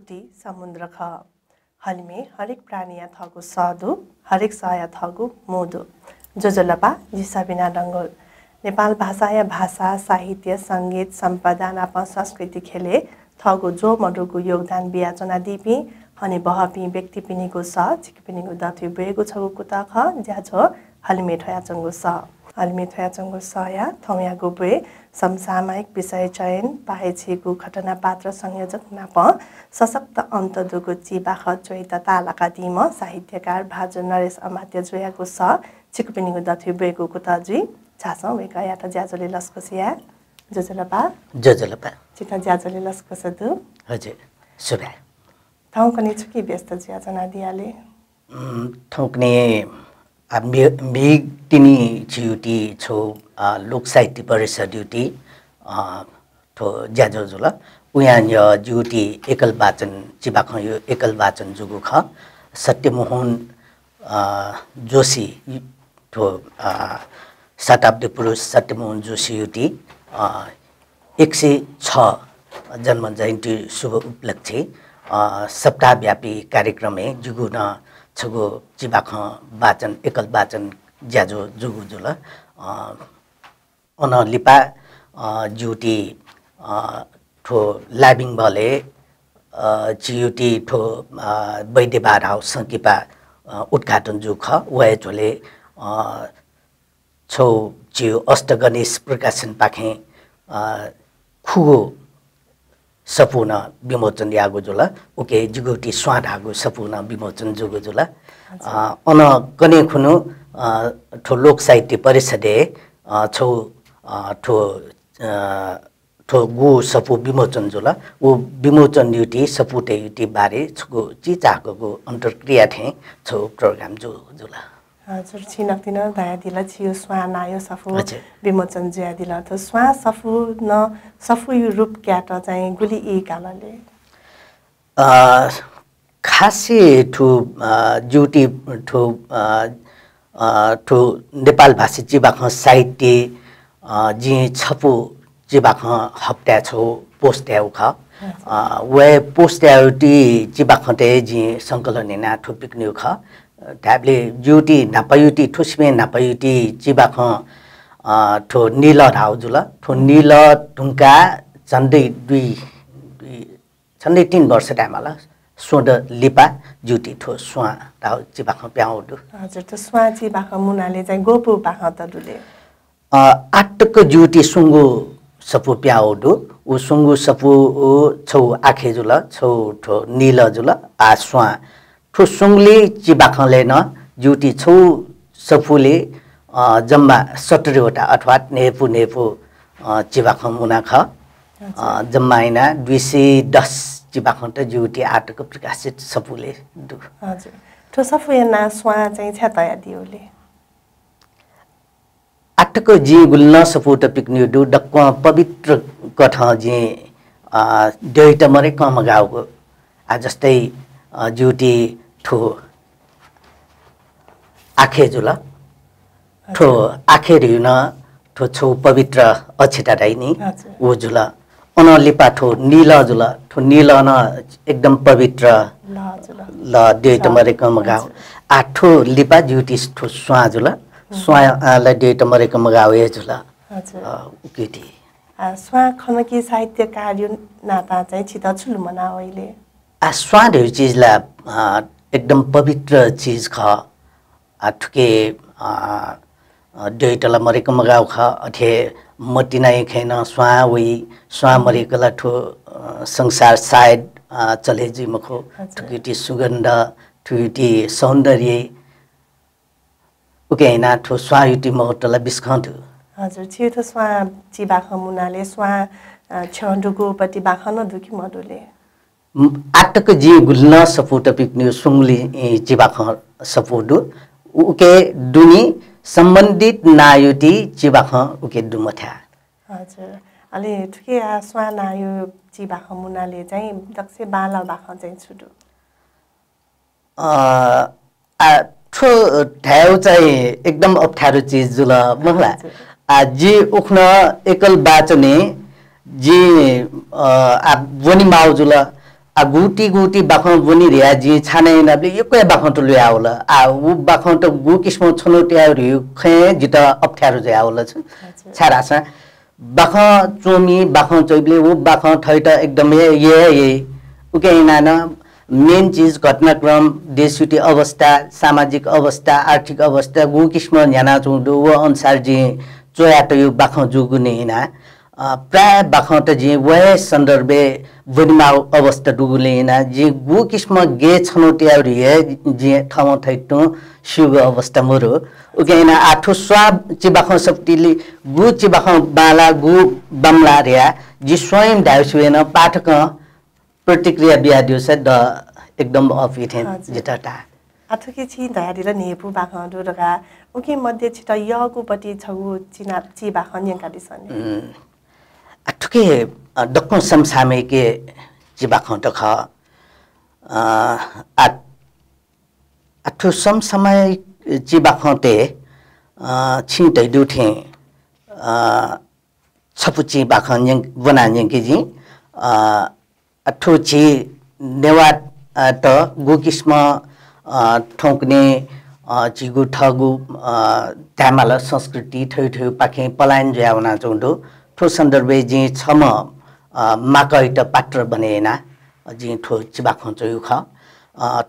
छुटी समुद्र ख हलिमे हरेक प्राणीया थगु सदु हरेक सया थगु मोदु जोजलपा जिसाबिना डङ्गोल नेपाल भाषा साहित्य संगीत सम्पदा नापा संस्कृति खेले थगु जो मडुगु योगदान बियाचना दिपि हने बहपि व्यक्ति पिनिगु स चिकपिनिगु दथि बेगु छगु कुता ख ज्याझो हलिमे ठया चंगु स हलिमे ठया चंगु स या थौया गुबे समसामयिक विषय चयन पाएछिगु घटना पात्र संयोजक नाप सशक्त अन्त दुगु चिबाख चोइता तालाका दिम साहित्यकार भाजु नरेश अमात्य जोयागु स चिकपिनिगु दथि बेगु कुता जी छास वेका याता ज्याजोले लस्कसिया जोजलपा चिता ज्याजोले लस्कसदु हजुर सुबा ठाउँ कनि छुकी व्यस्त ज्याजना दियाले ठौकने बिगटिनी छिउटी छौ लोक साहित्य परिषद ड्युटी ठो ज्याजो जुल उया य ड्युटी एकल वाचन चिबाख यो एकल वाचन जुगु ख सत्यमोहन जोशी ठो शताब्दी पुरुष सत्यमोहन जोशी युटी 106 जन्म जयन्ती शुभ उपलक्ष्य सप्ताहव्यापी कार्यक्रम जुगु न छगु चिबाख वाचन एकल वाचन ज्याजो जुगु जुल अन लिपा जुटी ठो लाबिङ भले चियुटी ठो वैद्यबार हाउस संकिपा उद्घाटन जु ख वय झोले छौ चिउ अष्टगणेश प्रकाशन पाखे खुगो सपुना विमोचन यागु जुला ओके जुगुटी स्वाधागु सपुना विमोचन जुगु जुला अन कने खुनु ठो लोक साहित्य परिषदे छौ ठो गु सपु विमोचन जुला ओ विमोचन ड्युटी सपुटे ड्युटी बारे छगु चिचाको अन्तर्क्रिया थे छौ प्रोग्राम जुला हजुर छिनक्तिन दया दिला छियो स्वा नायो सफु विमोचन ज्या दिला त स्वा सफु न सफु यो रूप क्याट चाहिँ गुली इ कालले खासे ठु ड्युटी ठु नेपाल भाषी चिबाख साहित्य जी छपु चिबाख हप्ता छौ पोस्ट्याउ ख वे पोस्ट्याउटी चिबाख ते जी संकलन ना ठु पिक्न्यु ख ट्याब्ले जुटी नापायुटी ठुस्मे नापायुटी चिबाख ठो नील राउ जुल ठो नील ढुङ्का झन्डै 3 वर्ष टाइमला सोड लिपा जुटी ठो स्वा राउ चिबाख प्याउडु हजुर त स्वा चिबाख मुनाले चाहिँ गोपु पाख त दुले आटक जुटी सुंगु सपु प्याउडु उ सुंगु सपु छौ आखे जुल छौ ठो नील जुल आ स्वा ठो सुंगले चिबाखले न जुटी छौ सफुले जम्मा 17 वटा अथवा नेपु चिबाख मुना ख जम्माइना 210 चिबाख त जुटी आटक प्रकाशित सफुले दु हजुर ठो सफुयना स्वा चाहिँ छतया दियोले आटक जी गुल्न सफुट पिक्न्यु दु डक्क पवित्र कठ जी दैट मरे कम गाउको आ जस्तै जुटी ठो आखे जुल ठो आखे रिउन ठो छौ पवित्र अछेटा राइनी ओ जुल अन लिपा ठो नील जुल ठो नील न एकदम पवित्र ल डेट मरेकम गाउ आठो लिपा जुटी ठो स्वा जुल स्वा ल डेट मरेकम गाउ ए जुल उकेटी स्वा खनकी साहित्य कार्य नाता चाहिँ छिता छुल मना अहिले स्वा ढेउ चीजला एकदम पवित्र चीज ख ठुके डेटला मरेको मगाउ ख अथे मटिनाइ खेन स्वा वइ स्वा मरेकोला ठो संसार सायद चले जी मखो ठुकीटी सुगन्ध ठुकीटी सौन्दर्य उके हैना ठो स्वा युटी महटला बिस्खन्थु हजुर छियो त स्वा चिबाख मुनाले स्वा छन्दुको पति बाखन दुखी मडुले आटक जी गुल्न सपुट पिक्न्यु सुंगली चिबाख सपुडु उके दुनी सम्बन्धित नायुटी चिबाख उके दुमथ्या हजुर अलि ठुके स्वा नायु चिबाख मुनाले चाहिँ दक्ष बाला बाख चाहिँ छुडु ठो ठ्याउ चाहिँ एकदम अप्ठ्यारो चीज जुल महला जी उख्न एकल बाचने जी वनी माउ जुल गुटी बाखं बनि रिया जी छाने नबले यो कोइ बाखं त लु आवला आ उ बाखं त गु किस्म छनोट्या रियो खे जित अप्ठ्यारो जे आवला छ छारा छ बाखं चोमी बाखं चोइबले उ बाखं थैट एकदम ये उके नान मेन चीज घटनाक्रम देशयुटी अवस्था सामाजिक अवस्था आर्थिक अवस्था गु किस्म न्याना चुदो व अनुसार जी चोया त यो बाखं जुगुने हिना प्राय बाखं त जी वय सन्दर्भे बुनिमा अवस्था डुगुले हिना जी गु किस्म गे छनोट्या रिए जी ठाउँ थैटु सुग अवस्था मोरो उके हिना आठो स्वाब ची बाखं सप्तिले गु ची बाखं बाला गु बमला रिया जी स्वयं दाउसुएन पाठक प्रतिक्रिया बिया दियोस द एकदम अफिथेन जितटा आठुकी छि दयादिला नेपु बाखं दुरगा उके मध्ये छिटा यगु पति छगु चिना ची बाखं यंका दिसने आठुके दक्कन समसामे के ची बाखं त ख आठु समसमय ची बाखं ते छि तै दुथे छपुची बाखं यंग वना यंके जी अठुची नेवा त गु किस्म ठोक्ने चिगु ठगु त्यामाल संस्कृति ठै पाखे पलायन ज्याउना चुंडो ठो सन्दर्भे जी छम माकै त पात्र बनेना जी ठो चिबाखं चयु ख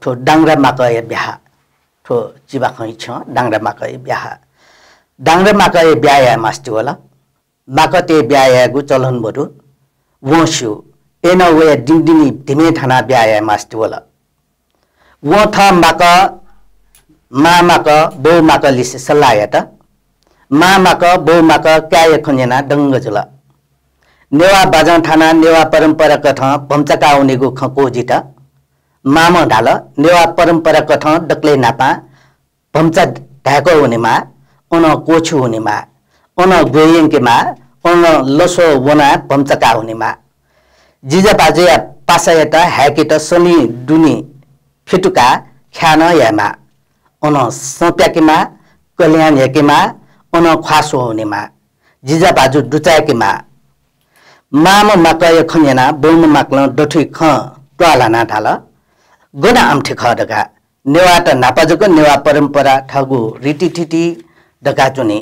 ठो डांग्रा माकै ब्याह ठो चिबाखं छ डांग्रा माकै ब्याह मास्ति होला माकते ब्याह गु चलन बरु वंशु एना वे दिंदिनी दिमे थाना ब्याह मास्ति होला वो था माका माका बो माका लिसे सल्लायता माका बो माका क्याय खन्यना दंग जुला नेवा बाजन थाना नेवा परंपरा कथा भमचका उनेगु खको जिता मामा ढाल नेवा परंपरा कथा डक्ले नापा भमचा ढाको हुनेमा उन कोछु हुनेमा उन गोयंकेमा उन लसो वना भमचका हुनेमा जिजा बाजे पासायता हैकेटा सनी दुनी फिटुका ख्यान यामा उन सप्याकेमा कल्याण याकेमा उन ख्वासो हुनेमा जिजा बाजु दुचाकेमा माम माकय खन्यना बोम माक्ल डठुइ ख टलाना ढाल गोना आमठे ख डगा नेवा त नापाजको नेवा परम्परा ठगु रीतिथिति डगा जुनी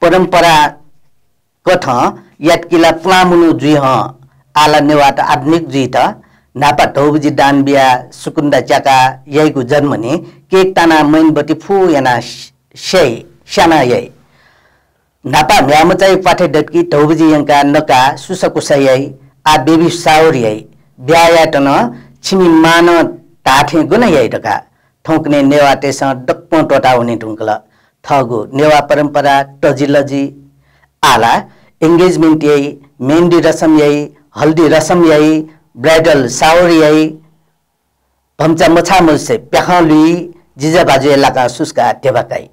परम्परा कथ यातकिला प्लामुनु जुइ ह आला नेवा त आधुनिक जुइ त नापा ढौबजी दान बिया सुकुन्दा च्याका यहीको जन्मने केक ताना मैनबटी फु याना शै श्याना यही नापा म्यामचाइ पाठे डटकी ढौबजी यंका नका सुसकुसा यही आ बेबी साउर यही ब्यायाटन छिमी मान टाठे गुन यही डका ठोक्ने नेवा तेस डक्क टोटा हुने ढुङ्कल थगु नेवा परम्परा टजिलजी आला एंगेजमेंट यही मेहंदी रसम यही हल्दी रसम यही ब्राइडल सावर यही भमचा मछा मुझसे प्याखा लुई जिजा बाजु एलाका सुस्का टेबाकाई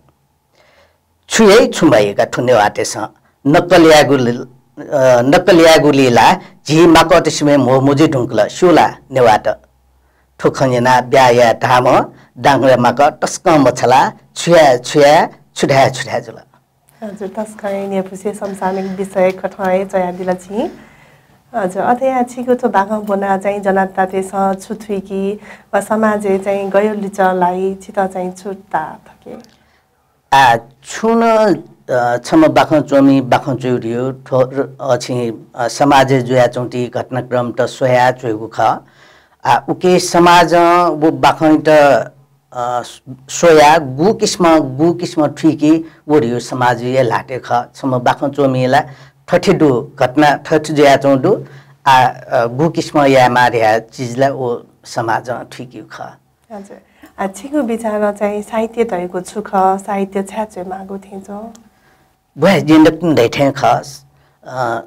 छुयै छुम्बाइएका ठुन्ने वाटेस नक्कलियागुलीला झी माकटिसमे मोमुजी ढुङ्कल सुला नेवाट ठुखन्यना ब्याया धाम डाङ्ग्रा माक टस्क मछला छुया छुढ्या जुला हजुर तस्कै नेपुसे समसामयिक विषय कठाए चया दिला छि हजुर अथया छिको तो बागा बना चाहिँ जनता तेस छुथुकी वा समाजे चाहिँ गयो लिचलाई छित चाहिँ छुट्टा थके छुन छम बाखं चोमी बाखं चुरियो अछि समाजे जुया चौटी घटनाक्रम त सोया चुगु ख उके समाज वो बाखं त सोया गु किस्म ठिकी वरियो समाज ये लाटे ख छम बाखं चोमीला ठठिडु घटना ठठ जुया चौडु गु किस्म या मारिया चीजला ओ समाज ठिकी ख हजुर छिको विचार चाहिँ साहित्य तयको छुख साहित्य छ्याचे मागु थिन्छ बे जिन्दक दैठे खास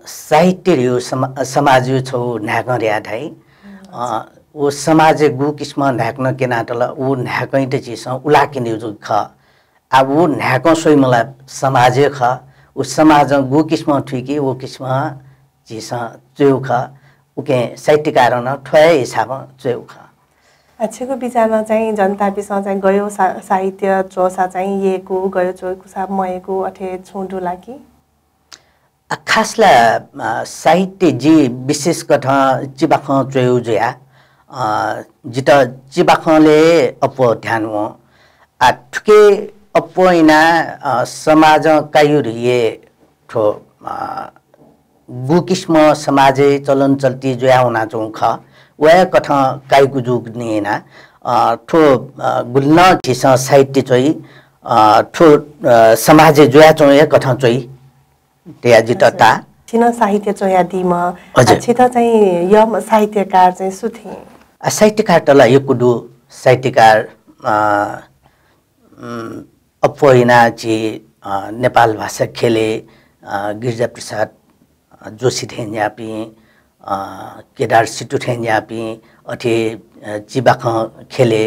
साहित्य रियो समाज छौ नागरिया धाइ ओ समाज गु किस्म नाक्न के नाटल ओ नाकै त चिस उला किने जु ख आ ओ नाक सोइ मला समाज ख ओ समाज गु किस्म ठिकी ओ किस्म चिस चौ ख उके साहित्य कारण ठय हिसाब चौ ख छिको विचारमा चाहिँ जनता बिसँग चाहिँ गयो साहित्य चोसा चाहिँ येको गयो चोको सा मएको अथे छुडु लागि खासला साहित्य जी विशेष कथा चिबाख चोयु जया जिता चिबाखले अपो ध्यान हो आ ठुके अपइना समाज कायुरिए ठो गुकिस्म समाजे चलन चल्ती जोया हुना चौख वया कथा काइगु जुग निना ठो गुल्न छिस साहित्य चाहिँ ठो समाजे जोया चौया कथा चाहिँ त्या जितता छिन साहित्य चोया दिम छित चाहिँ य साहित्यकार चाहिँ सुथे साहित्यकार तला यो कुडु साहित्यकार अपइना छि नेपाल भाषा खेले गिरिजा प्रसाद जोशी ठेन्यापी केदार सिटु ठेन्यापी अथे चिबाख खेले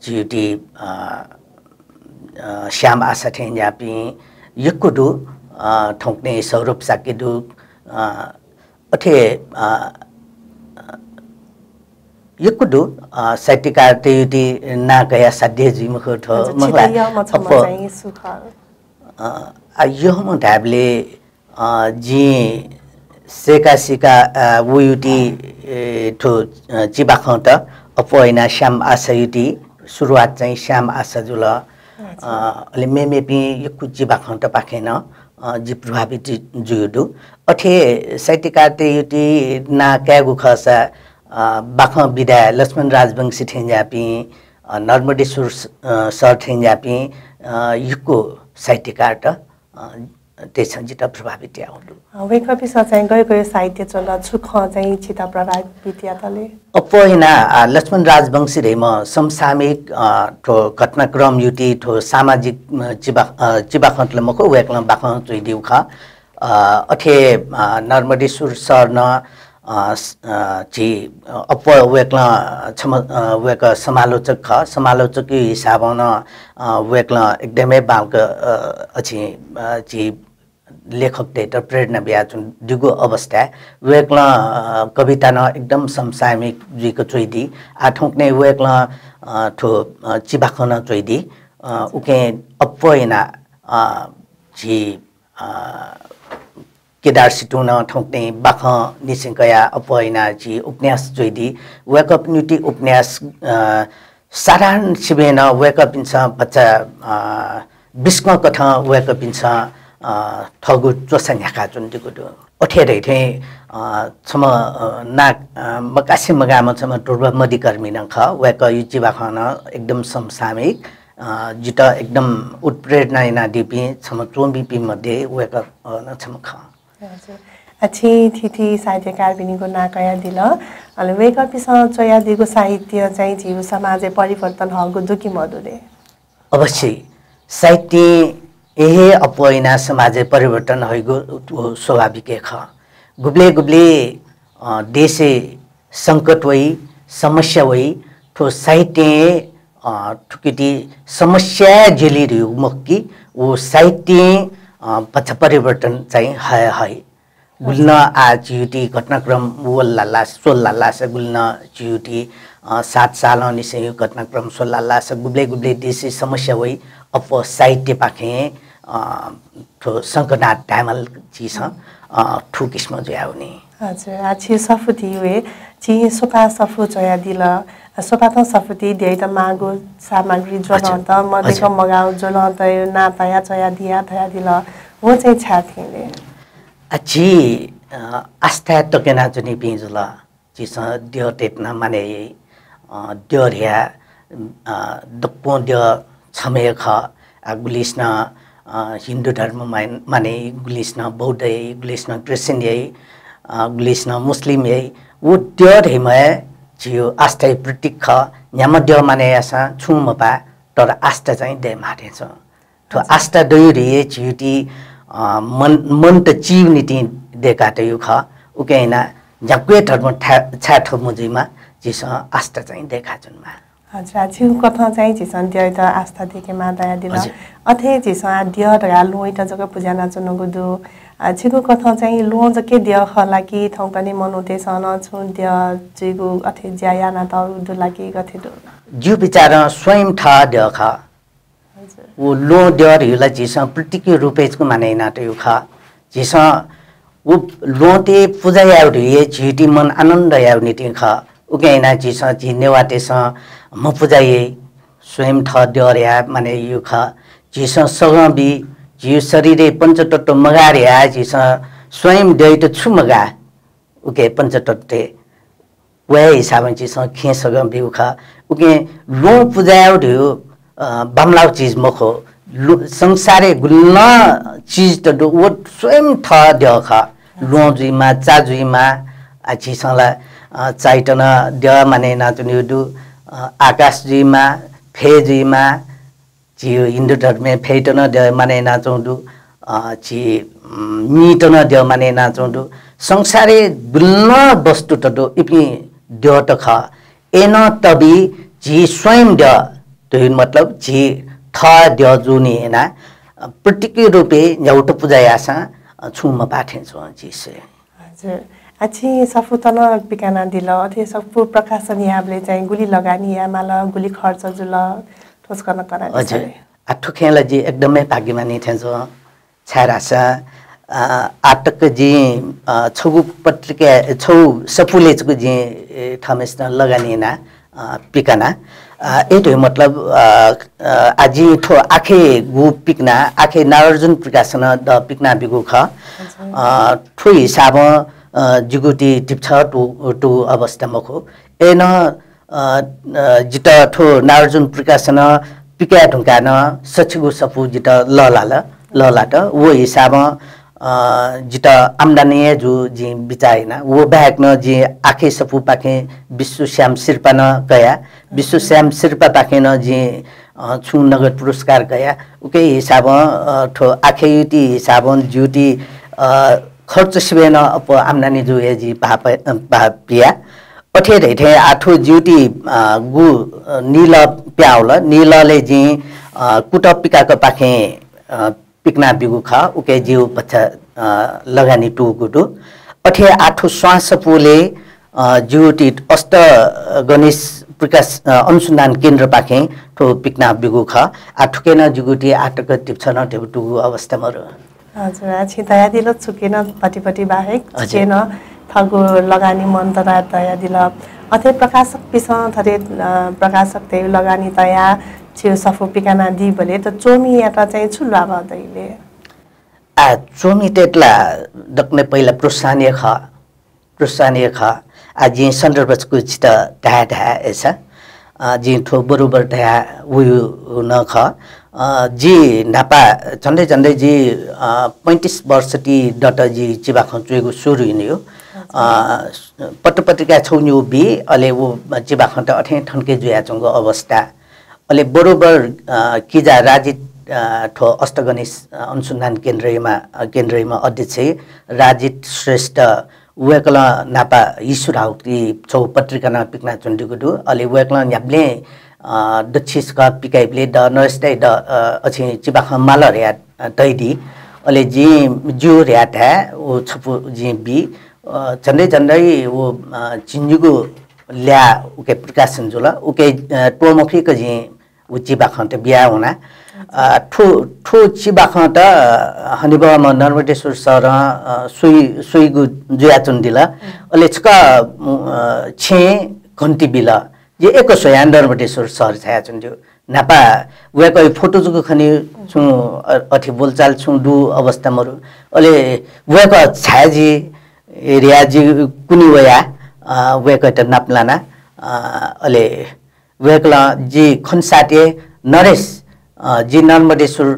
चिउटी श्याम आशा ठेन्यापी यकुडु ठोक्ने सौरभ साकेदु अथे यकुडु साहित्यकार तेयुटी ना गया साध्य जिमुख थ मलाई यो म ढाबले जी सेका वुयुटी ठो चिबाख त अपइना श्याम आशा युटी सुरुवात चाहिँ श्याम आशा जुल अलि मेमेपी यकु चिबाख त पाखेन जी प्रभावित जुयुडु अथे साहित्यकार तेयुटी ना क्यागु खसा बाख विदा लक्ष्मण राजवंशी ठेन्यापी नर्मदेश्वर सर ठेन्यापी युको साहित्यकार त त्यसंजित प्रभावित आउनु वेकपि चाहिँ गयो साहित्य चल छुख चाहिँ छिता प्रभावित यातले अपइना लक्ष्मण राजवंशी रेम समसामयिक ठो घटनाक्रम युति ठो सामाजिक चिबाखले मको वेकल बाख चुइ दिउखा अथे नर्मदेश्वर सर न ची अप वेकला छम वेक समालोचक ख समालोचक हिसाब न वेकला एकदमै बालक अछि ची लेखक तेटर प्रेरणा ब्याचुन दिगो अवस्था वेकला कविता न एकदम समसामयिक जुइको चोइदी आठौकने वेकला ठो चिबाखन चोइदी उके अपयना ची केदार सिटुन ठोक्ने बाख निसिंकया अपयना जी उपन्यास जोइदी वेकअप न्युटी उपन्यास साधारण सिबेन वेकअप इन्स बच्चा बिस्क कथा वेकअप इन्स ठगु चोसन्याका जुन दिगुदु अठेरै थे छम ना मकासी मगाम छम टुर्ब मदिकर्मी न ख वेक युची बाखन एकदम समसामयिक जित एकदम उत्प्रेरणा ना दिपि छम चोम्बिपि मध्ये वेकअप न छम ख अच्छी थिथि साहित्यकार बिनीको नाकया दिल अनि वेकअपिसँग चोया दिगो साहित्य चाहिँ जीव समाज परिवर्तन हगु दुकी मधुरे अवश्य साहित्य एहे अपइना समाज परिवर्तन होइगो स्वाभाविक ख गुब्ले गुब्ले देशे संकट वई समस्या वई ठो साहित्य ठुकिटी समस्या जेली रु मक्की वो साहित्य पछ परिवर्तन चाहिँ है गुल्न आ चियुटी घटनाक्रम वल्लाला सोल्लाला से गुल्न चियुटी 7 साल निसे घटनाक्रम सोल्लाला से गुब्ले गुब्ले देशी समस्या वई अप साहित्य पाखे ठो संकनाथ टाइमल चीज ठु किस्म जुयाउने हजुर आछि सफुती हुए ची सोपा सफु चया दिल सोपा त सफुती देइ त मागो सामग्री जोलन त मदेको मगाउ जोलन त ना तया चया दिया थया दिल वो चाहिँ छाथिले अच्छी आस्था टकेना जुनी पिजुल चिस दियो टेटना माने दियोरिया दप्पो दियो छमे ख गुलिस्न हिन्दू धर्म माने गुलिस्न बौद्ध गुलिस्न क्रिश्चियन गुलिस्न मुस्लिम वो दियो हेमय जियो आस्था प्रतीक ख न्याम दियो माने यासा छुमपा तर आस्था चाहिँ दे मारे छ तो आस्था दोइरिए चिउटी मन त चिउनिति देखाते यो ख उकेना जक्वे धर्म छाठ मुजिमा जिस आस्था चाहिँ देखा जुनमा अच्छा छिउ कथा चाहिँ जिसन दिय त आस्था देखे मा दया दिल अथे जिस दिय र लोइ त जग पूजा नाचन गुदु छिगु कथा चाहिँ लो जके दिय खला कि थौ पनि मनोते सन छु दिय जिगु अथे ज्याया ना त उदु लागि गथे दु जु विचार स्वयं था दिय ख वो लो दियर हिला जिस प्रतीक रूपेजको माने ना त यो ख जिस वो लोते पूजा याउडी चिटी मन आनन्द याउनी ति ख उके ना जिस जि नेवाटे स म पुजाये स्वयं ठ द्यर्या माने यु ख जिस सगबी जि शरीरे पंचतत्व मगार्या जिस स्वयं दैत छु मगा उके पंचतत्व वे हिसाब जिस खे सगबी उखा उके लो पुजायो ढ्यु बमलाउ चीज मखो संसारे गुल्ला चीज तो वो स्वयं था देखा लोजुमा चाजुमा आछिसला चाइटना द माने ना तुनिदु आकाशजीमा फेजीमा जियो हिन्दू धर्म फेटना द माने ना चौदु छि मीटना द माने ना चौदु संसारे गुल्ला वस्तु तो इपि द त ख एन तबी जी स्वयं द तो मतलब जी था द जुनी ना प्रतिक्रिय रूपे एउटा पूजायासा छुम पाठे छ जिसे हजुर अछि सफुतन पिकाना दिल अथे सफु प्रकाशन याबले चाहिँ गुली लगानी या माल गुली खर्च जुल ठोस गर्न करा हजुर आठो खेला जी एकदमै भाग्यमानी थे छ छारासा आटक जी छगु पत्रिका छौ सफुले छ जी थमेस्न लगानी ना पिकाना एतो मतलब आजी ठो आखे गु पिकना आखे नागार्जुन प्रकाशन द पिकना बिगु ख ठो हिसाब जुगुटी टिप्छ टु अवस्था मखो एन जित ठो नागार्जुन प्रकाशन पिका ढुंकान सचिगु सफु जित ललाट वो हिसाब जित आमदानी जु जी बिचाइना वो बाहेक न जी आखे सफु पाखे विश्व श्याम शिर्पा न गया विश्व श्याम शिर्पा पाखे न जी छु नगद पुरस्कार गया उके हिसाब ठो आखे युटी हिसाब जुटी खर्च सिबेन अप आमदानी जु ए जी पिया अठे ढेठे आठो जुटी गु नील प्याउल नीलले जी कुट पिकाको पाखे पिकना बिगु खा उके जिउ पछ लगानी टु गुडु अठे आठो श्वास पुले जुटी अष्ट गणेश प्रकाश अनुसन्धान केन्द्र पाखे ठो पिकना बिगु खा आठुकेन जुगुटी आटक टिप्छन टेबटु अवस्था मरो हजुर अछि दया दिल छुकेन पटिपटि बाहेक छेन थगु लगानी मन्तरा दया दिल अथे प्रकाशक पिस थरे प्रकाशक ते लगानी दया छियो सफु पिकाना दि भले त चोमी याता चाहिँ छुल्वा भदैले चोमी तेटला दक्ने पहिला प्रोत्साहनीय ख आजि सन्दर्भको चित ढा ढा एसा जी ठो बरोबर ढा उयो न ख जी नापा झन्डै झन्डै जी 35 वर्ष टी डट जी चिबा खचुएको सुरु हिँड्यो पटपटिका छौन्यु बि अले वो चिबा खन्त अठे ठन्के जुया चंगो अवस्था अले बरोबर किजा राजित ठो अष्टगणेश अनुसन्धान केन्द्रमा अध्यक्ष राजित श्रेष्ठ वेकला नापा ईश्वराउती छौ पत्रिका ना पिकना चण्डीगुडु अले वेकला न्याब्ले दक्षिस का पिकाइबले द नरेस्टै द अछि चिबाख माल र्या दैदी अले जी जु र्याट है ओ छपु जी बी झन्डै झन्डै वो चिन्जुगु ल्या उके प्रकाशन जुल उके टोमखी क जी उ चिबाख त बिया हुना ठो चिबाख त हनिब म नर्मदेश्वर सर सुइगु जुयाचुन दिला अले छका छे घन्टी बिला जे एको सोया नर्मदेश्वर सर छाया चुन दियो नापा वेको फोटो जुगु खनि छु अथि बोलचाल छु दु अवस्था मरु अले वेको छायाजी एरिया जी कुनी वया वेको त नापलाना अले वेकला जी खनसाटे नरेश जी नर्मदेश्वर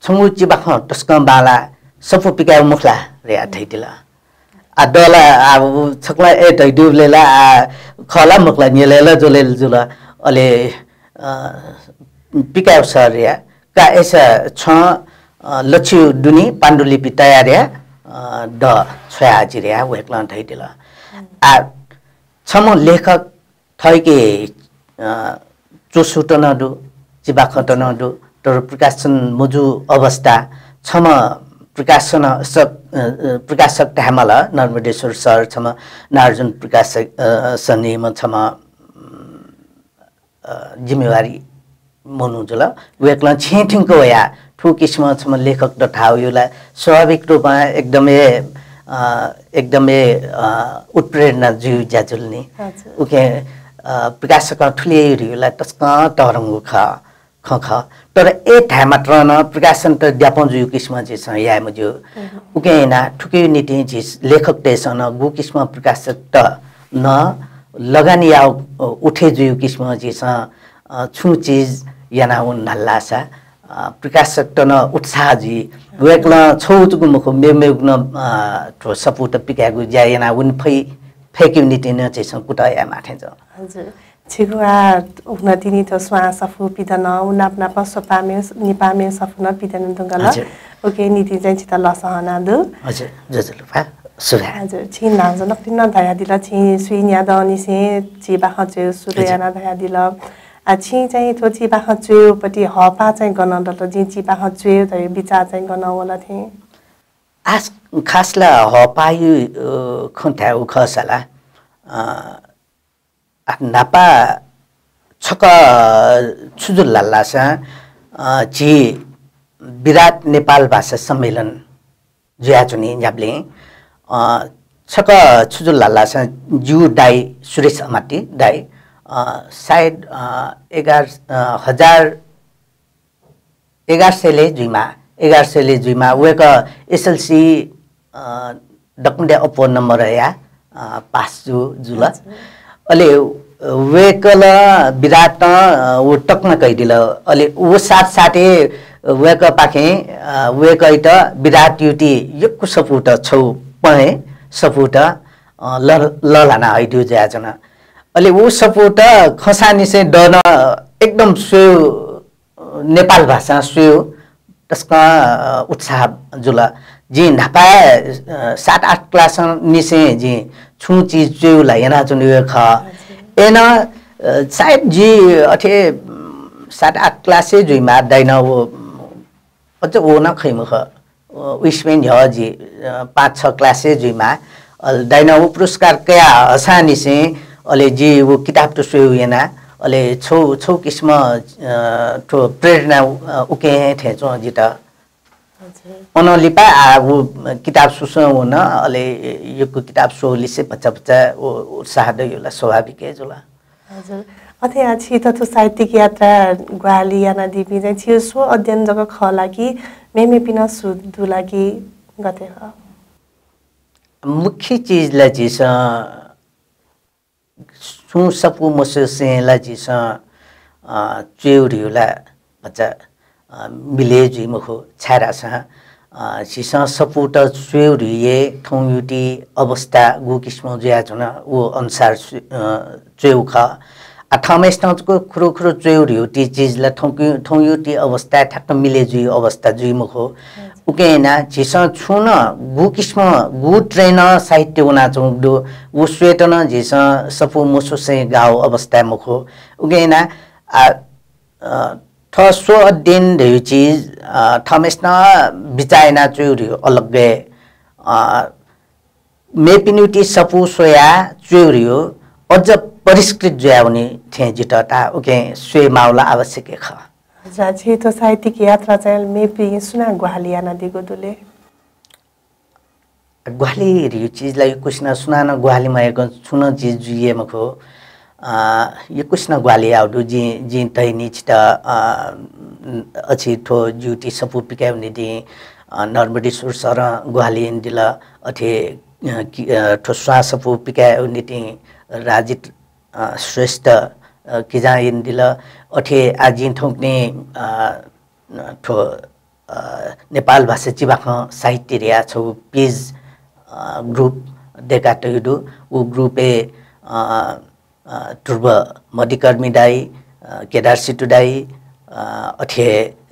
छंगु चिबाख टस्कम बाला सफु पिकाउ मुखला रे थैतिला आ डला आ छकला ए दैदुलेला खला मुखला नेलेला जोलेल जुला अले पिकाउ सरया का एसा छ लक्ष्य दुनी पाण्डुलिपि तयारिया द छया जिरिया वेकला थैतिला आ छम लेखक थैके चोसुटनदु चिबाखटनदु तर प्रकाशन मुजु अवस्था छम प्रकाशक टामल नर्मदेश्वर सर छम नागार्जुन प्रकाशक सनिम छम जिम्मेवारी मनु जुल वेकला छेठिङको या ठु किसिम छम लेखक द ठाउयुला स्वाभाविक रूपमा एकदमै एकदमै उत्प्रेरणा जिउ ज्याजुल्ने उके प्रकाशक ठुले रिउला तस्क तरंगु ख तर ए ठाय मात्र न प्रकाशन त ज्ञापन जुयु किस्म जे छ या मुजो उके ना ठुके नीति जे लेखक तेसन गु किस्म प्रकाशक त न लगानी या उठे जुयु किस्म जे छ छु चीज याना उन नल्लासा प्रकाशक त न उत्साह जी वेक्ला छौचुगु मुख मेमेग्न ठो सपुट पिकागु ज्यायना उन फेक्युनिटी न चाहिँ कुटा या माथे ज हजुर छिगुआ उन्नति नि त स्वा सफु पिदन उनापना पसपामे निपामे सफुन पिदन दंगल ओके नीति चाहिँ चिता लसहना दु हजुर जजलुफा सुरा हजुर छिन नाज नपिन दया दिला छि सुइन्या दनि से चिबा खचे सुरयाना दया दिला छि चाहिँ थो चिबा खचे पटी हपा चाहिँ गन दल जि चिबा खचे त विचार चाहिँ गन होला थे आस खासला हपायु खन्था उखसला नापा छक छुजुल लालासा जी विराट नेपाल भाषा सम्मेलन जुयाचुनी न्याब्ले छक छुजुल लालासा जु दाई सुरेश अमाती दाई सायद 1100 ले जुइमा वेक एसएलसी डकुन्डे अपो नम्बर या पास जुला अले वेकल विराट उ टक्न कइदिल अले उ साथ साथे वेक पाखे वेक इट विराट युटी यक्कु सपुट छौ पहे सपुट ललाना हैदु ज्याजना अले उ सपुट खसानी से डन एकदम स्यो नेपाल भाषा स्यो तस्का उत्साह जुला जी नापा 7-8 क्लास निसे जी छु चीज जुला याना जुन ख एना सायद जी अथे 7-8 क्लास जुइमा दैन वो अझ ओ न खैम ख उइसमेन ह जी 5-6 क्लास जुइमा दैन वो पुरस्कार कया हसानी से अले जी वो किताब तो सुयो याना अले छौ किस्म तो प्रेरणा उके थे जो जिता अनलिपा वो किताब सुसो न अले यो किताब सो लिसे बच्चा उत्साह दयोला स्वाभाविक है जोला हजुर अथे आछि त साहित्यिक यात्रा ग्वाली याना दिपि चाहिँ छियो सो अध्ययन जग खला कि मेमे पिन सुदु लागि गते ह मुख्य चीज ला जिस सु सपु मसे से ला जिस चेउरिला बच्चा मिले जी मुखो छारा छ सिसा सपुट चेउरिए ठौयुटी अवस्था गु किस्म ज्या छन वो अनुसार चेउख अठमेस्टको खुरो चेउरिउटी चीजला ठौयुटी अवस्था ठक्क मिले जी अवस्था जुइ मुखो उकेना जिसा छुन गु किस्म गु ट्रेन साहित्य उना चुदु वो स्वेटन जिसा सपु मुसु से गाउ अवस्था मुखो उकेना थसो अध्ययन देउ चीज थमेस्ना बिचाइना चुरि अलग्गे मेपिनुटी सपु सोया चुरियो अझ परिष्कृत ज्याउनी थे जिटता ओके स्वे माउला आवश्यक ख जाछि तो साहित्यिक यात्रा चाहिँ मेपि सुना ग्वालिया नदी गोदुले ग्वाली रिउ चीजलाई कुछ न सुनान ग्वाली मएको छुन चीज जुइए मखो यो कुछ न ग्वाली आउडु जी तैनी छिटा अछि ठो जुटी सपु पिकाउने दि नर्मडी सुर सर ग्वाली दिल अथे ठो स्वा सपु पिकाउने दि राजित श्रेष्ठ किजाइन दिल अथे आजिन ठोक्ने ठो नेपाल भाषा चिबाख साहित्य रिया छौ पेज ग्रुप देका तयदु उ ग्रुपे तुर्ब मदिकर्मी दाई केदार सिटु दाई अथे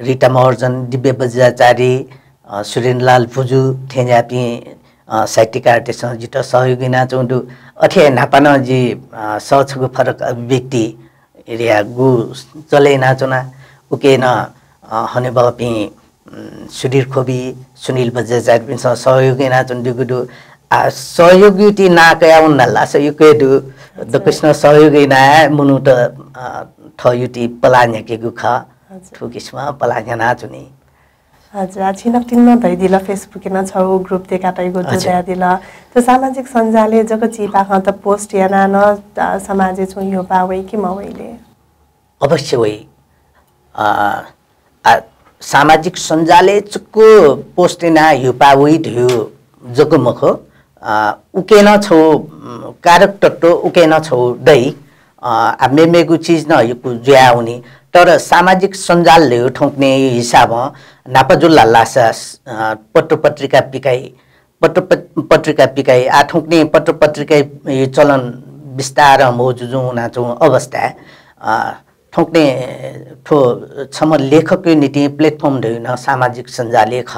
रिटा महर्जन दिव्य बजाचारी सुरेन्द्रलाल भुजु थेन्यापी साहित्यकार त्यससँग जित सहयोगी नाचौँदु अथे नापान जी सहजको फरक व्यक्ति एरिया गु चले नाचना उके न हने बापी सुधीर खोबी सुनील बजाचारी पनि सहयोगी नाचौँ दुगुदु सहयोगी नाकया उन्नला सहयोगेदु द कृष्ण सहयोगी ना मुनु त थयुटी पलान्या के गुखा ठुकिसमा पलान्या नाचुनी हजुर छिनक टिन्न धैदिला फेसबुक न छौ ग्रुप ते काटै गो जुदा दिला तो सामाजिक सञ्जालले जको चिपा ख त पोस्ट याना न समाज छु यो पावै कि मवैले अवश्य वै सामाजिक सञ्जालले चुको पोस्ट ना यो पावै थियो जको मखो उकेन छौ कारक टट्टो उकेन छौ दै मेगु चीज न यो ज्याउनी तर सामाजिक सञ्जालले ठोक्ने हिसाब नापजुल्ला लासा पत्र पत्रिका पिकाई आ ठोक्ने पत्र पत्रिका चलन विस्तार मौजुजु नाचौ अवस्था ठोक्ने ठो छम लेखक नीति प्लेटफर्म दैन सामाजिक सञ्जालले ख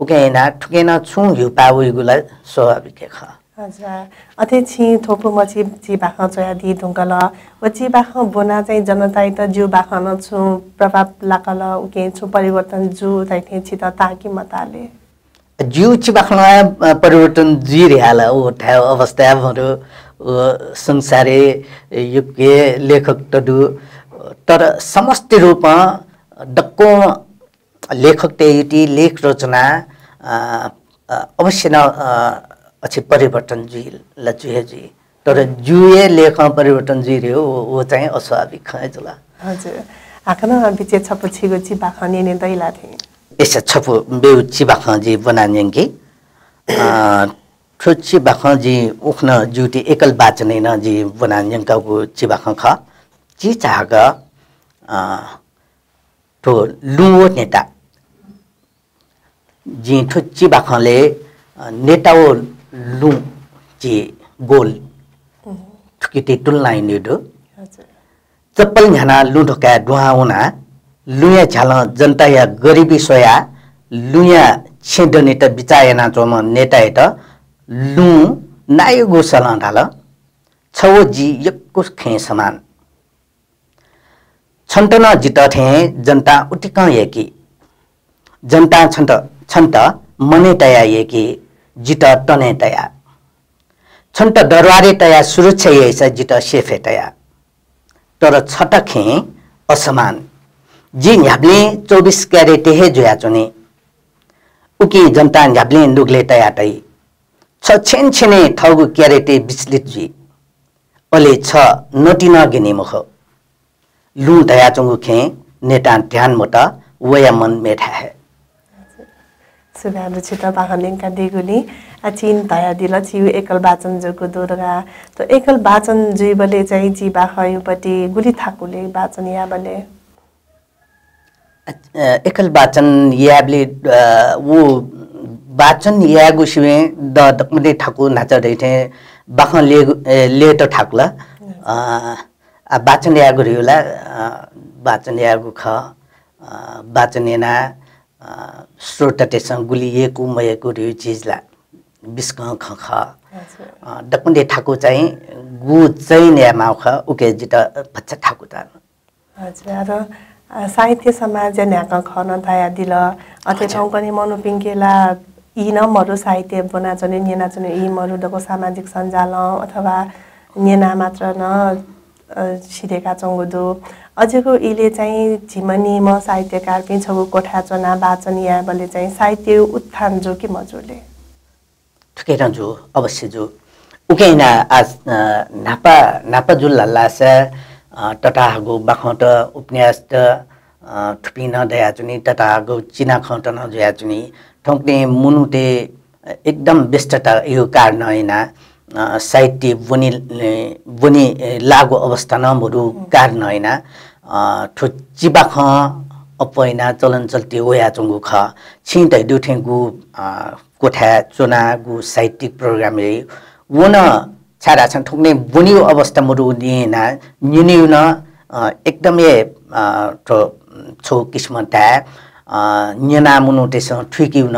उकेना ठुकेना छु यो पावैगुला स्वाभाविक ख हजुर अथे छि थोपु मछि जी बाख चया दि ढुंगल वछि बाख बोना चाहिँ जनता त जु बाख न छु प्रभाव लाकल उके छु परिवर्तन जु ताइथे छि त ताकि मताले जु छि बाख परिवर्तन जी रेहाला ओ ठा अवस्था भरो संसारे युके लेखक तदु तर समष्टि रूपमा डक्को लेखक तेयुटी लेख रचना अवश्य न अच्छी परिवर्तन जी लजुए जी तर जुए लेख परिवर्तन जी रे वो चाहिँ अस्वाभाविक खैजला हजुर आखना बिचे छपु छिगो छि बाखनी ने दैला थे एसा छपु बेउ छि बाखजी बनान्यंगी ठुछि बाखजी उखन जुटी एकल वाचनै न जी बनान्यंगको छि बाख ख छि चाहगा तो लुओ नेता जी ठुछि बाखले नेताओ लु जी गोल ठुकिते तुलनाइ निदो चप्पल झना लु ढोका दुहाउना लुया झाल जनता या गरिबी सोया लुया छेद नेता बिचायना चोम नेता एत लु नाय गोसला ढाल छव जी यक्को खे समान छन्तन जित थे जनता उटिक येकी जनता छन्त मने तया येकी जित टने तया छन्त दरबारे तया सुरक्षा येसा जित सेफे तया तर छटखे असमान जी न्याब्ले 24 क्यारेट हे जोया चुने उकी जनता न्याब्ले नुगले तया तै छ छेन छेने ठगु क्यारेट विचलित जी अले छ नटी नगिने मुख लु दया चंगु खे नेता ध्यान मोटा वया मन मेठा है सुधार छिता बाहलिङ का देगुली अचिन दया दिल छिउ एकल वाचन जको दोरगा तो एकल वाचन जुइबले चाहिँ जी बाखयुपटी गुली थाकुले वाचन याबले एकल वाचन याबले वो वाचन यागु सिवे द दकमले ठाकु नाचा दैथे बाख ले त ठाकुला वाचन यागु रिउला वाचन यागु ख वाचन याना स्रोत तेसँग गुलिएको मएको रिउ चिजला बिस्क ख ख दकमले ठाकु चाहिँ गु चाहिँ न्यामा ख उके जित भच्चा ठाकु त हजुर साहित्य समाज न्याक खन दया दिल अथे ठाउँ पनि मनोपिङ्केला यी न मरु साहित्य बना चने नेना चने यी मरु दको सामाजिक सञ्जाल अथवा नेना मात्र न छिरेका चंगुदो अझको इले चाहिँ झिमनी म साहित्यकार पनि छगु कोठा चना वाचन या बले चाहिँ साहित्य उत्थान जो कि मजुले ठुकेर जो अवश्य जो उकेना आज नापा जुल लासा तटागो बखट उपन्यास ठुपिन दया चुनी तटागो चिना खट न जया चुनी ठोक्ने मुनुते एकदम व्यस्तता यो कारण हैना साहित्य बुनी लागु अवस्था न मुरु कारण हैना ठो चिबाख अपैना चलन चल्ती ओया चंगु ख छिन्तै दुठेगु कोठा चुना गु साहित्यिक प्रोग्राम रे वन छाडा छन् ठोक्ने बुनी अवस्था मुरु दिएना निनिउ न एकदमै ठो छो किस्मता न्यना मुनु त्यसो ठिकिउन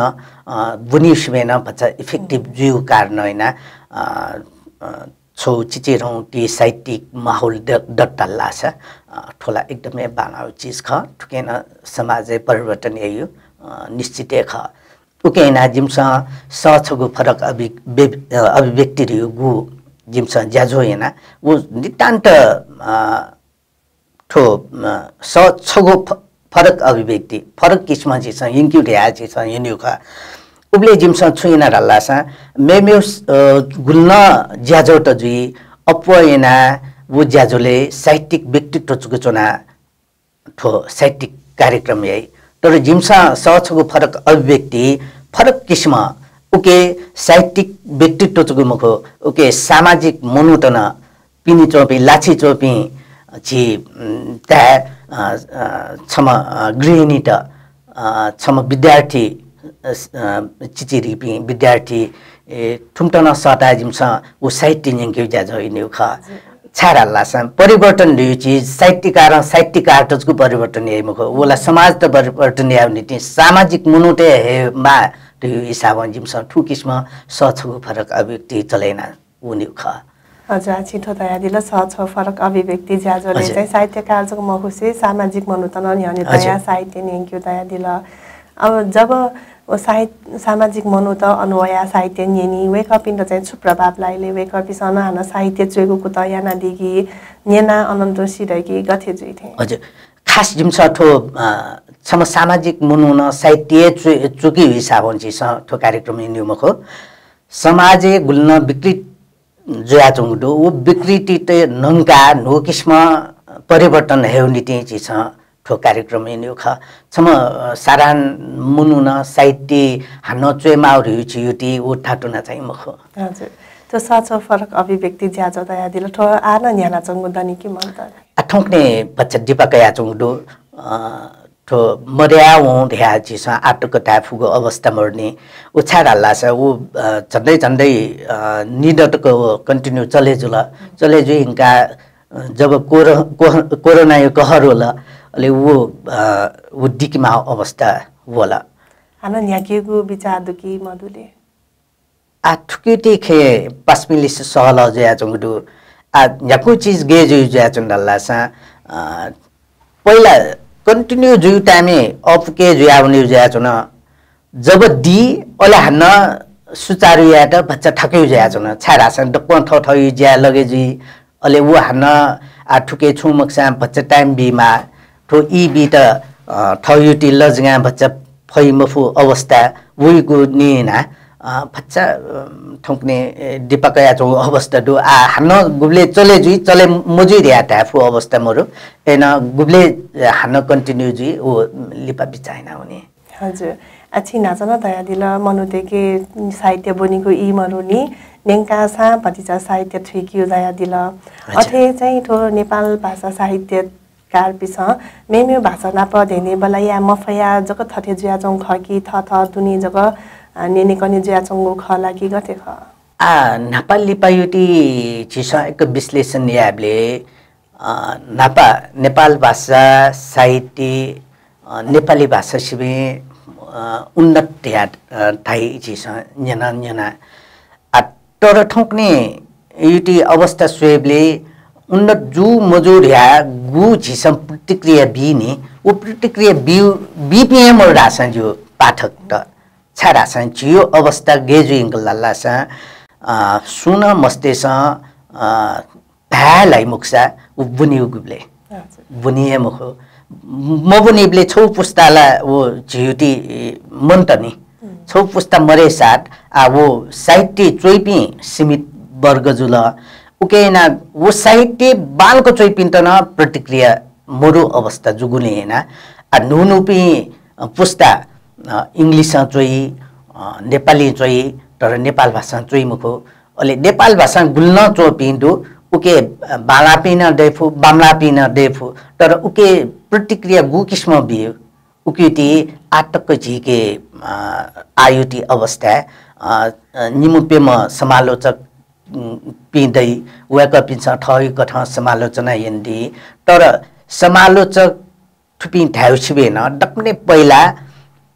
बुनी सुवेन भन्छ इफेक्टिभ जिउ कारण हैन छौ चिचेरौं ती साहित्यिक माहौल डट्टल्ला छ ठोला एकदमै बानाउ चीज ख ठुकेन समाज परिवर्तन ययो निश्चित ख उकेना जिमसा सछगु फरक अभिव्यक्ति रियो गु जिमसा ज्याझो हैन वो नितान्त ठो सछगु फरक अभिव्यक्ति फरक किस्म जिस इन्क्यू ढ्या जिस यिन्यू ख उबले जिमस छुइना रल्लासा मेम्यू गुल्न ज्याजो त जुई अपयना वो ज्याजोले साहित्यिक व्यक्तित्व चुकुचोना ठो साहित्यिक कार्यक्रम यही तर जिमसा सहजको फरक अभिव्यक्ति फरक किस्म उके साहित्यिक व्यक्तित्व चुकुमुखो उके सामाजिक मनोतन पिनी चोपी लाछी चोपी छि ता क्षमा गृहिणी त क्षमा विद्यार्थी चिचिरिपी विद्यार्थी ठुम्टन सता जिमसा उ साहित्य निंके ज्याजो इन्यू ख छारा लासा परिवर्तन लियो चीज साहित्यकार साहित्यकार तजको परिवर्तन यही मुख ओला समाज त परिवर्तन याउनिति सामाजिक मुनुटे हे मा त्यो हिसाब जिमसा ठु किस्म सछको फरक अभिव्यक्ति चलेना उन्यू ख हजुर छिटो तया दिल सहज फरक अभिव्यक्ति ज्याजोले चाहिँ साहित्यकार जको मखुसे सामाजिक मनोतन अनि तया साहित्य निंक्यो तया दिल अब जब सामाजिक मनोत अन्वया साहित्य निनी वेकअप इन चाहिँ छु प्रभाव लाइले वेकअप सन हाना साहित्य चुगुको तया नदिगी नेना अनन्त सिरगी गथे जुइथे हजुर खास जिमसा ठो सम सामाजिक मनोन साहित्य चुकी हिसाब हुन्छ ठो कार्यक्रम नियमको समाजे गुल्न विकृत ज्याचुङडो वो विकृति ते नंका नो किस्म परिवर्तन हेउनिति छ ठो कार्यक्रम इन्यू ख छम सारान मुनुन साहित्य हानो चेमाउ रियुटी ओ ठाटुना चाहिँ मख हजुर त्यो साचो फरक अभिव्यक्ति ज्याजो दया दिल ठो आन न्याना चंगु दनि कि मन त आठौंकने बच्चा दिपकया चंगु ठो मर्या वो ध्या जिस आटको टाफुको अवस्था मर्ने उछाडल्ला छ उ झन्डै झन्डै निडटको कन्टिन्यू चले जो इनका जब कोरोना यो कहर होला अले वो दिकमा अवस्था होला हाना न्याकेगु विचार दुकी मधुले आ ठुकेटी खे पस्मिली सहल जया चंगु आ याकु चीज गे जो जया चंडल्ला सा पहिला कन्टिन्यू जुइ टाइमे अफ के जुयाउने जुया छन जब दी ओला हन्न सुचारु याट बच्चा ठक्यु जुया छन छारासन डक्क ठ ज्या लगे जी अले वो हन्न आ ठुके छु मक्सा बच्चा टाइम बीमा ठो ई बी त ठयुटी लजगा बच्चा फै मफु अवस्था वइको निना बच्चा ठोक्ने दिपकया जो अवस्था दु आ हन्न गुबले चले जुइ चले मजुइ र्या टाफु अवस्था मरु एन गुबले हन्न कन्टिन्यू जुइ ओ लिपा बिचाइना हुने हजुर अछि नाचन दया दिल मनुतेके साहित्य बनिको ई मरुनी नेंका सा पतिचा साहित्य ठिकियो दया दिल अथे चाहिँ ठो नेपाल भाषा साहित्य कार पिस मेम्यु भाषा नाप धेने बलाया मफया जक थथे जुया जौ खकी थ दुनी जक नेने कने जुया चंगु ख लागि गथे ख आ नेपाली पायुटी छिसा एक विश्लेषण याबले नापा नेपाल भाषा साहित्य नेपाली भाषा सिबे उन्नत या थाई छिसा न्याना आ तर ठोक्ने युटी अवस्था स्वेबले उन्नत जु मजुर या गु छिसम प्रतिक्रिया बिने वो प्रतिक्रिया बीपीएम और रासन जो पाठक त छारासन जियो अवस्था गेजु इंगलल्ला सा सुन मस्तेस भालाई मुक्सा बुनिउ गुबले बुनिए मुख मबुनिबले छौ पुस्ताला वो जियुटी मन्तनी छौ पुस्ता मरे साथ आ वो साहित्य चोइपी सीमित वर्ग जुल उकेना वो साहित्य बालको चोइपिन्तन प्रतिक्रिया मरु अवस्था जुगुने हैन आ नुनुपी पुस्ता इंग्लिश चोइ नेपाली चोइ तर नेपाल भाषा चोइ मुखो अले नेपाल भाषा गुल्न चोपिन्दु उके बालापिन देफु बामलापिन देफु तर उके प्रतिक्रिया गु किस्म बियो उकेटी आटक झिके आयुटी अवस्था निमुपेम समालोचक पिँदै वेका पिन्छ ठय कठ समालोचना यन्दी तर समालोचक थुपि ढाउछिबेन डक्ने पहिला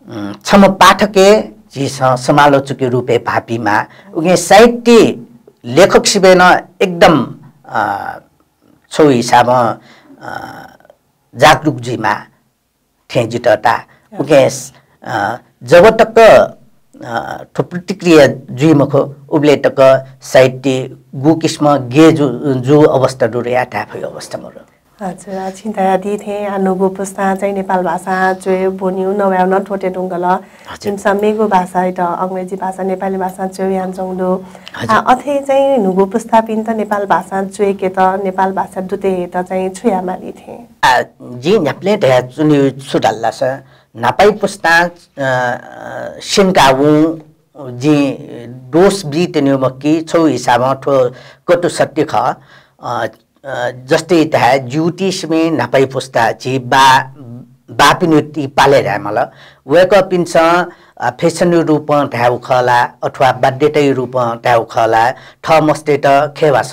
क्षम पाठके जिस समालोचक रूपे भापीमा उगे साहित्य लेखक सिबेन एकदम छौ हिसाब जागरूक जिमा ठेजिटता उगे जब तक ठो प्रतिक्रिया जुइमखो उब्ले तक साहित्य गु किस्म गे जो अवस्था डुरे आटा भयो अवस्था मरो हजुर चिन्ता दिथे नुगु पुस्ता चाहिँ नेपाल भाषा चोय बोन्यु नव्याउन ठोटे ढुङ्गल मेगु भाषा त अङ्ग्रेजी भाषा नेपाली भाषा चोय यान्छौँ अथे चाहिँ नुगु पुस्ता पिन त नेपाल भाषा चोय के त नेपाल भाषा दुते त चाहिँ छुयामाली थे जी न्याप्ले ढ्या चुनि सुडल्ला छ नापाई पुस्ता सिनकावु जी दोष बीत न्युमकी छौ हिसाबमा ठो कटु सत्य ख जस्तै त्यहाँ ज्युटिसमे नापाई पुस्ता जी बापिनुति पाले रहा मला वेक पिन्छ फेसन रूप त्यहाँ उखला अथवा बाध्यतै रूप त्यहाँ उखला ठ मस्ते त खेवास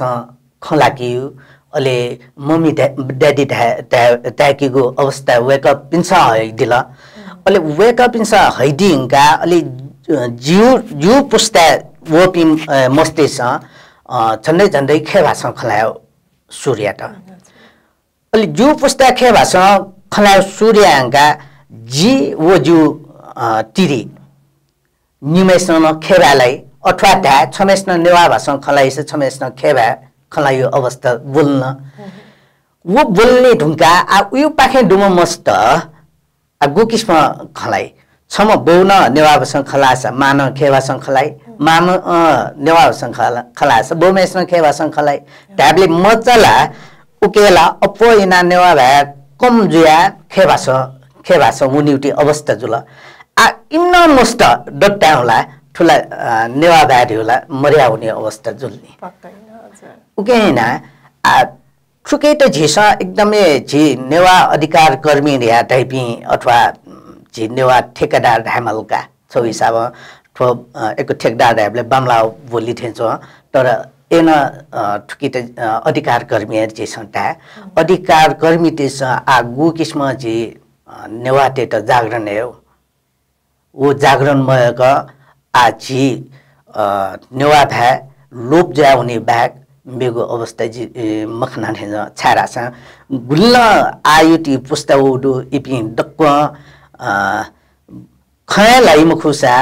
खलाकियो अले मम्मी ड्याडी त्याकीको अवस्था वेक पिन्छ हैदिल अले वेक पिन्छ हैदिङका अले जिउ पुस्ता वो पिन मस्तेस झन्डै झन्डै खेवास खलायो सूर्य त अलि जु पुस्ता खेवास खलायो सूर्यका जी वो जु तिरी निमेसन खेवालाई अथवा धा छमेस्न नेवा भाषा खलाइस छमेस्न खेवा खलायो अवस्था बोल्न वो बोल्ने ढुङ्गा आ उयो पाखे डुम मस्त आ गुकिसमा खलाइ छम बौन नेवा भाषा खलास मान खेवासँग खलाइ माम नेवा भाषा खलास बोमेसँग खेवासँग खलाइ ट्याबले मचला उकेला अपो इना नेवा भए कम जुया खेवास मुनिउटी अवस्था जुल आ इन्न मस्त डट्टाउला ठुला नेवा भएला मर्या हुने अवस्था जुल्ने उकेना आ ठुकै त झिस एकदमै झि नेवा अधिकार कर्मी रिया टाइपी अथवा झि नेवा ठेकेदार ढामलका छौ हिसाब ठो एक ठेकेदार ढाबले बामला बोली थेन्छ तर एन ठुकी त अधिकार कर्मी जेसंता अधिकार कर्मी तेस आ गु किस्म जी नेवा ते त जागरण हो वो जागरण मयक आ जी नेवा भए लोप जा हुने ब्याग मेगो अवस्था जी मखना हेन छारासा गुल्ल आयुटी पुस्ता उडु इपि डक्क खयालाई मुखुसा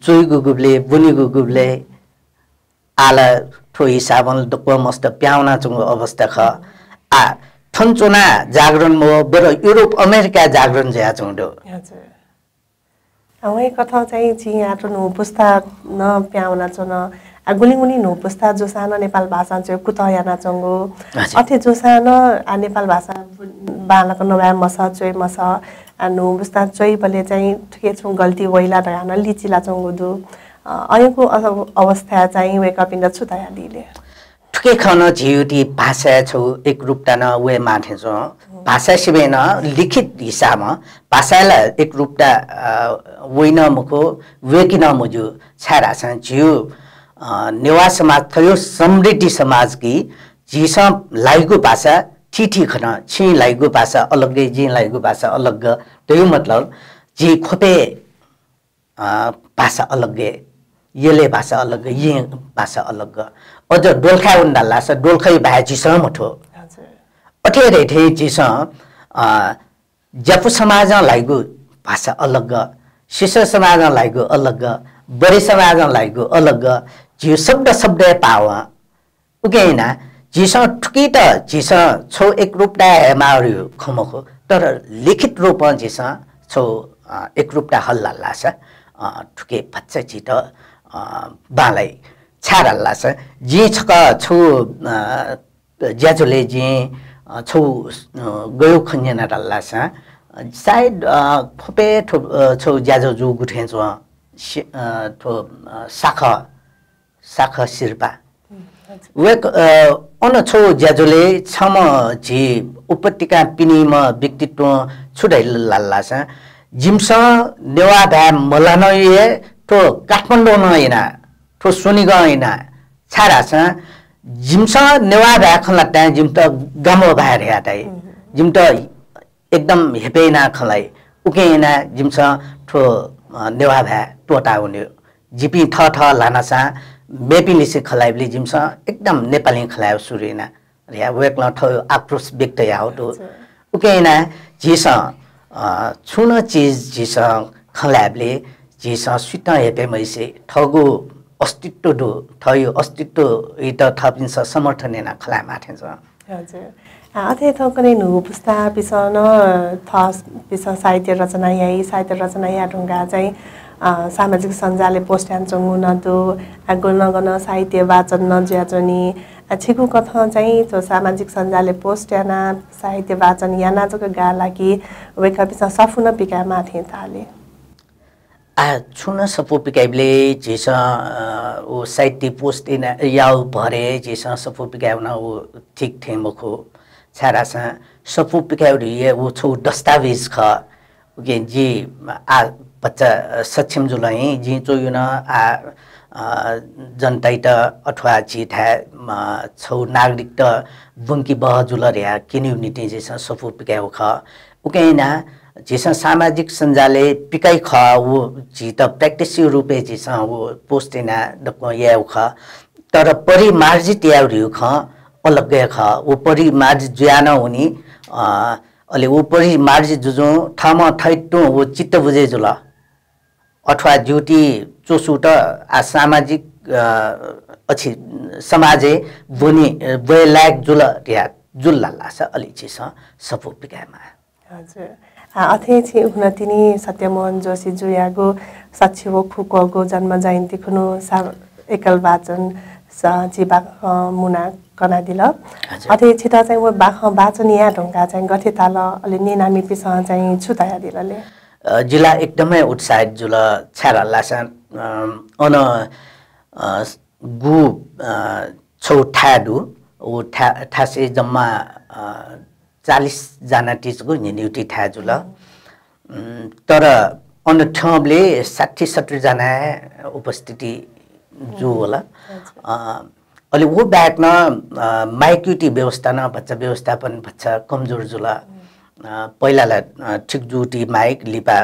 चोइ गुगुबले बुनी गुगुबले आला ठो हिसाबन डक्क मस्त प्याउना चंगो अवस्था ख आ थन्चोना जागरण मो बर युरोप अमेरिका जागरण ज्या चंडो हजुर अवे कथा चाहिँ चिया त नो पुस्ता न प्याउना चन गुलिगुली नो पुस्ता जो सानो नेपाल भाषा चाहिँ कुतयाना चंगो अथे जो सानो आ नेपाल भाषा बालाको नभए मसा चोइ मसा नो पुस्ता चोइ बले चाहिँ ठिकै छु गल्ती वइला ढाना लिचिला चंगो दु अयको अवस्था चाहिँ वेकअप इन द छुताया दिले ठुके खन झिउटी भाषा छौ एक रूपता न वे माथे छ भाषा सिबेन लिखित हिसाबमा भाषालाई एक रूपता वइन मुखो वेकिन मुजु छारा छ झिउ नेवा समाज थयो समृद्धि समाज की जिसा लाइगु भाषा ठीठी खन छि लाइगु भाषा अलग्गै जी लाइगु भाषा अलग त्यो मतलब जी खोपे भाषा अलग्गै येले भाषा अलग ये भाषा अलग अझ डोल्खा उन्डाला छ डोल्खै भए जिसा मठो अठे रेठे जिसा जप समाज लाइगु भाषा अलग शिश समाज लाइगु अलग बडे समाज लाइगु अलग जी शब्द शब्द पावा उकेना जिसा ठुकी त जिसा छौ एक रूपटा मार्यो खमखो तर लिखित रूपमा जिसा छौ एक रूपटा हल्ला छ ठुके भच्चा चित बालाई छारल्ला छ जे छक छु ज्याजुले जे छु गयो खन्यना रल्ला छ सायद खोपे छौ ज्याजो जु गुठे छ थो साख शिर्पा वेक अन छौ ज्याजुले छम जी उपत्यका पिनीमा व्यक्तित्व छुडाइ लल्ला छ जिमस नेवा भ्या मलानये तो काठमाडौँ नइना तो सोनिगा इना छारा छ जिमस नेवा भ्या खला ता जिम त गमो भएर यातै जिम त एकदम हेपेना खलाई उकेना जिमस ठो नेवा भ्या टोटा हुने जिपी ठ लानासा बेपिलिसे खलाइबले जिमस एकदम नेपाली खलायो सुरिना या वेकला ठो आक्रोश व्यक्त या हो तो उकेना जिस छुन चीज जिस खलाइबले जिसा सुता हेपे मैसे ठगु अस्तित्व दो थयो अस्तित्व इत थपिन्छ समर्थन न खला माथे छ हजुर अथे थकने नु पुस्ता पिसन थस पिस साहित्य रचना या ढुङ्गा चाहिँ सामाजिक सञ्जालले पोस्ट्यान चंगु नदो गुण साहित्य वाचन नज्याजनी छिकु कथा चाहिँ तो सामाजिक सञ्जालले पोस्ट्याना साहित्य वाचन याना जक गाला कि वेका पिस सफुन पिका माथे ताले छुन सपो पिकाइले जेसा ओ साहित्य पोस्ट इन याउ भरे जेसा सपो पिकाउना ओ ठीक थे मखो छारासा सपो पिकाउरी वो छौ दस्तावेज ख ओके जी आ बच्चा सक्षम जुलाई जी चोयुन जनता त अथवा जी था छौ नागरिक त बुंकी बह जुलरिया कम्युनिटी जेसा सपो पिकाउ ख उकेना जेसा सामाजिक सञ्जाले पिकाइ ख वो जी त प्र्याक्टिस रूपे जेसा वो पोस्टेना दको याउ ख तर परिमार्जित याउ ख अलग्गै ख वो परिमार्जित ज्यान हुनी अले वो परिमार्जित जुजो ठाम ठैट्टो वो चित्त बुझे जुल अथवा ज्युटी चोसु त आ सामाजिक अछि समाजे बुनी बेलाग जुल या जुल्ला छ अलि छ सपो पिकामा हजुर अथे छि उन्नतिनी सत्यमोहन जोशी जुयागो सचिव खुकोगो जन्म जयन्ती खुनु एकल वाचन जीवा मुना कना दिल अथे छिटा चाहिँ वो बाख वाचन या ढुङ्गा चाहिँ गथे ताल अलि नेनामी पिस चाहिँ छुताया दिलले जिल्ला एकदमै उत्साहित जुल छारा लासन अन गु छौ ठाडु ओ ठासे जम्मा 40 जना टिचको न्युटी ठा जुल तर अन ठबले 60-70 जना उपस्थिति जो होला अलि वो ब्याकमा माइक्युटी व्यवस्था न बच्चा व्यवस्थापन बच्चा कमजोर जुला पहिलालाई ठिक जुटी माइक लिपा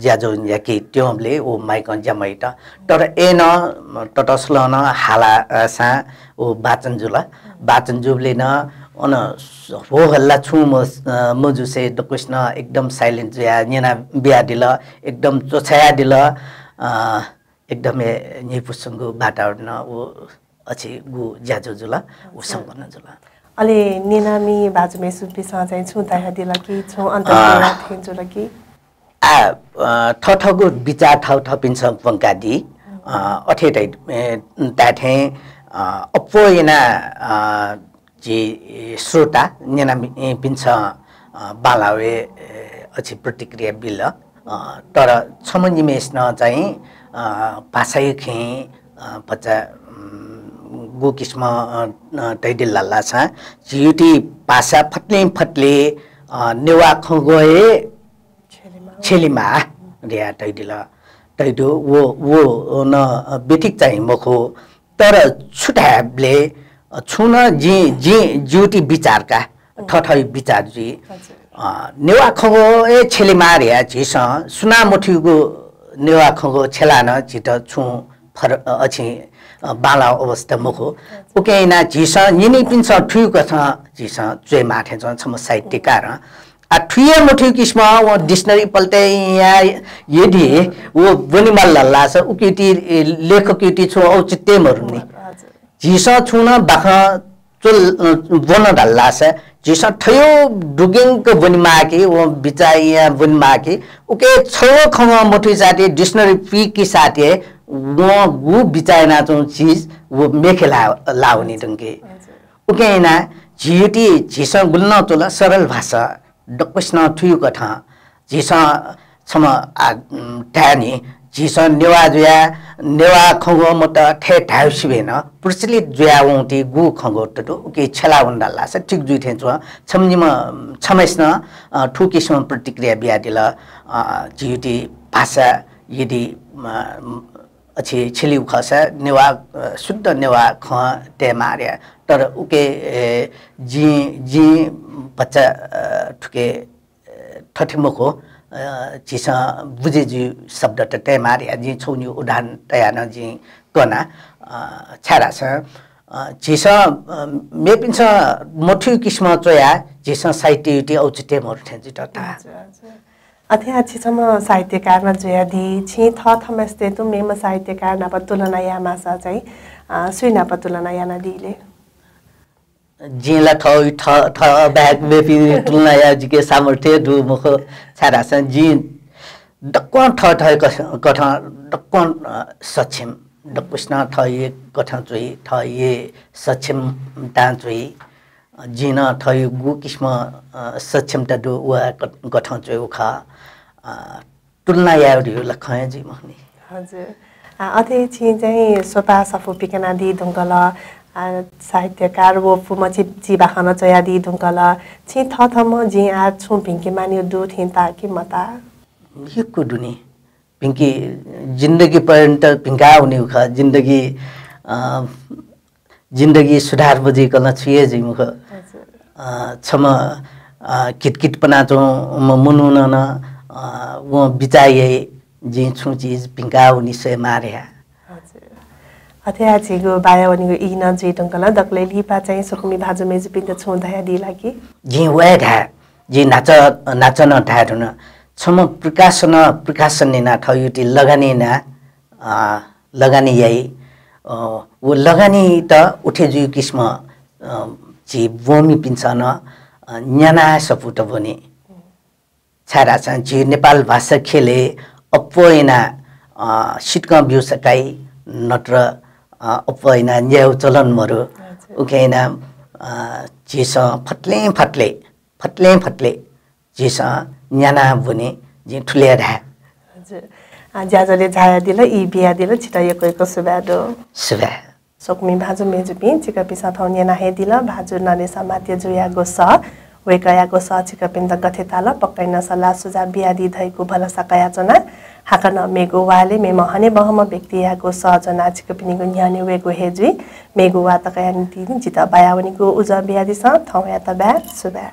ज्याजो याकी त्योमले ओ माइक ज्यामैट तर एन टटस्ल न हाला सा ओ वाचन जुला वाचन जुबले न अन हो हल्ला छु मजुसे दकृष्ण एकदम साइलेन्ट ज्या नेना बिया दिल एकदम चोछाया दिल एकदमै निपुसंगु वातावरण ओ अछि गु ज्याजो जुला उ सम्पन्न जुला अले नेनामी बाजुमे सुपिसा चाहिँ छुता दिल कि छु अन्तर्गत थिन जुल कि ठठगु विचार ठाउ ठपिन्छ पंकादी अठेटै ताथे अपोयना जे श्रोता नेनामी पिन्छ बालावे अछि प्रतिक्रिया बिल तर छमनिमेस न चाहिँ भाषाय खे बच्चा गो किस्म तैदिल लाला छ जियुटी भाषा फट्ले नेवा खगोए छेलिमा रिया तैदिल तैदो वो न बेथिक चाहिँ मखो तर छुटाबले छुन जी जियुटी विचारका ठठै विचार जी नेवा खगोए छेलिमा रिया जिस सुना मुठीको नेवा खगो छेलान चित छु फर अछि बाला अवस्था मुखो उकेना जिस निनी पिन्छ ठुको छ जिस जे माथे छ साहित्यकार आ ठुए मुठु किस्म व डिक्सनरी पल्टे या यदि वो बनिमल लल्ला छ उकेटी लेखकीटी छ औचित्य मरुनी जिस छुन बाख चुल बन डल्ला छ जिस ठयो दुगेङको बनिमाके व बिचाइया बनिमाके उके छो खङ मुठु जाते डिक्सनरी पी की साथे वो गु बिचाइना चो चीज वो मेखेला लाउनी दंगे उकेना जियुटी जिस गुल्न तोला सरल भाषा डक्कस्न ठुयु कथा जिस छम ट्यानी जिस नेवा जुया नेवा खंगो मत ठे ठाउसिबेन प्रचलित जुया उंटी गु खंगो टटो उके छला उन्डाला स ठीक जुइ थे छ छमनिमा छमेस्न ठुकिसम प्रतिक्रिया बिया दिल जियुटी भाषा यदि अच्छी छिलिउ खस नेवा शुद्ध नेवा ख ते मार्या तर उके जी बच्चा ठुके ठठिमुखो जिस बुझे जी शब्द ते मार्या जी छौनी उदाहरण तयान जी कना छारा छ जिस मेपिन्छ मोठु किस्म चोया जिस साहित्ययुटी औचित्य मरथे जिटा अथे अच्छीसम्म साहित्यकारमा जोयादी छि थमस्ते तु मेम साहित्यकार नप तुलना या मासा चाहिँ सुइना प तुलना या नदीले जिला थौ ठ ठ बैग में भी तुलना या जी के सामर्थ्य दु मुख छारा सन जी डक्कन ठ ठ कथा डक्कन सक्षम डक्कुस्ना थ ये कथा चाहिँ थ ये सक्षम ता चाहिँ जिन थ यो गु किस्म सक्षमता दु वा कथा चाहिँ उखा तुलना या लखय जी मखनी हजुर अथे छि चाहिँ सोपा सफु पिकना दि ढुङ्गल साहित्यकार वो फुमछि जीवा खन चया दि ढुङ्गल छि थथम जि आ छु भिंके मानियो दु थिन ता कि मता ये कुदुनी पिंकी जिंदगी पर्यंत पिंका हुने उखा जिंदगी सुधार बजी कल छिए जी मुख छम किटकिट पना चो मुनुन न वो बिचाइए जी छु चीज पिंका हुनी से मार्या अथे आछिगो बायावनीको इना जे टंकला दक्ले लिपा चाहिँ सुकुमी भाजु मेजु पिन्द छु दया दिला कि जी वे धा जी नाचन धारुन छम प्रकाशन ना थयुटी लगानी ना लगानी यही वो लगानी त उठे जुई किस्म ची बोमी पिन्छन न्याना सपुट बने छारा चाहिँ नेपाल भाषा खेले अपोइना सिटका बिउ सकाई नत्र अपोइना न्याउ चलन मरो उकेना जेस फट्ले जेस न्याना बने जे ठुले धा हजुर ज्याजले झाया दिला इ बिया दिला छिटाएको सुबादो सुबा सोकमी भाजु मेजु पि चिका पिसा थौन्या नाहे दिला भाजु नले समात्य जुया गोस वेकया गोस चिका पिन्द गथे ताला पक्कैन सला सुजा बिया दि धैको भला सकाया जना हाकन मेगो वाले मे महने बहम व्यक्ति याको सजना चिका पिनिको न्याने वेगो हेजुई मेगो वा तकया नि जिता बायावनीको उजा बिया दिस थौया त बा सुबा